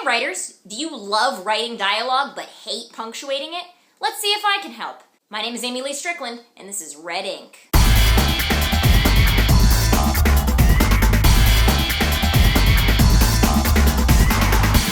Hi writers! Do you love writing dialogue but hate punctuating it? Let's see if I can help. My name is Amy Lee Strickland, and this is Red Ink.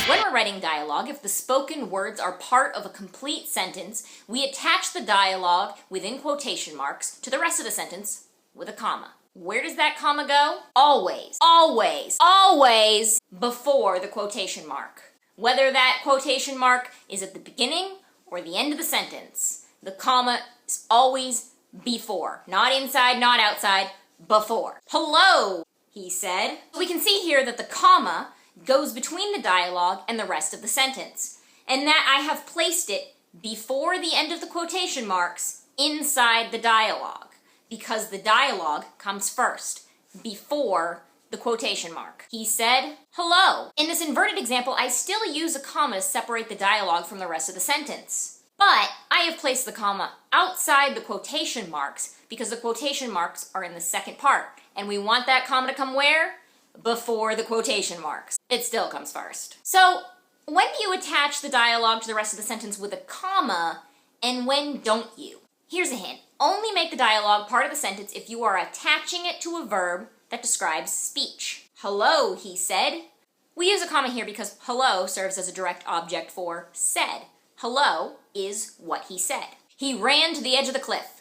When we're writing dialogue, if the spoken words are part of a complete sentence, we attach the dialogue within quotation marks to the rest of the sentence with a comma. Where does that comma go? Always, always, always before the quotation mark. Whether that quotation mark is at the beginning or the end of the sentence, the comma is always before. Not inside, not outside, before. Hello, he said. We can see here that the comma goes between the dialogue and the rest of the sentence, and that I have placed it before the end of the quotation marks inside the dialogue, because the dialogue comes first, before the quotation mark. He said, hello. In this inverted example, I still use a comma to separate the dialogue from the rest of the sentence. But I have placed the comma outside the quotation marks because the quotation marks are in the second part. And we want that comma to come where? Before the quotation marks. It still comes first. So, when do you attach the dialogue to the rest of the sentence with a comma, and when don't you? Here's a hint. Only make the dialogue part of the sentence if you are attaching it to a verb that describes speech. Hello, he said. We use a comma here because hello serves as a direct object for said. Hello is what he said. He ran to the edge of the cliff.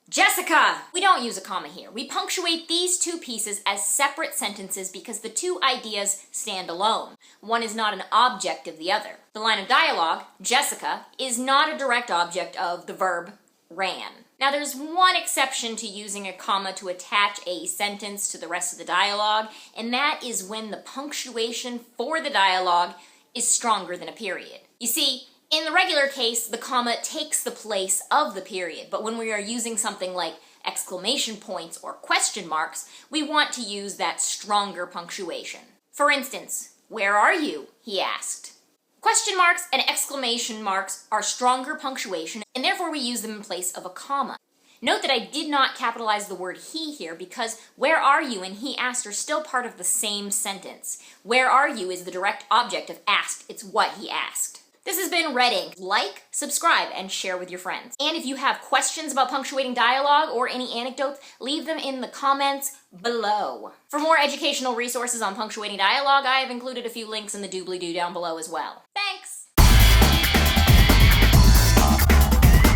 Jessica! We don't use a comma here. We punctuate these two pieces as separate sentences because the two ideas stand alone. One is not an object of the other. The line of dialogue, Jessica, is not a direct object of the verb ran. Now there's one exception to using a comma to attach a sentence to the rest of the dialogue, and that is when the punctuation for the dialogue is stronger than a period. You see, in the regular case, the comma takes the place of the period, but when we are using something like exclamation points or question marks, we want to use that stronger punctuation. For instance, where are you? He asked. Question marks and exclamation marks are stronger punctuation, and therefore we use them in place of a comma. Note that I did not capitalize the word he here because where are you and he asked are still part of the same sentence. Where are you is the direct object of asked. It's what he asked. This has been Red Ink. Like, subscribe, and share with your friends. And if you have questions about punctuating dialogue or any anecdotes, leave them in the comments below. For more educational resources on punctuating dialogue, I have included a few links in the doobly-doo down below as well. Thanks!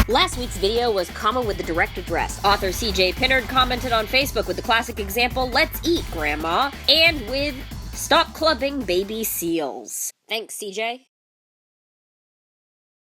Last week's video was Comma with the Direct Address. Author CJ Pinnard commented on Facebook with the classic example, "Let's eat, Grandma," and with "Stop clubbing baby seals." Thanks, CJ.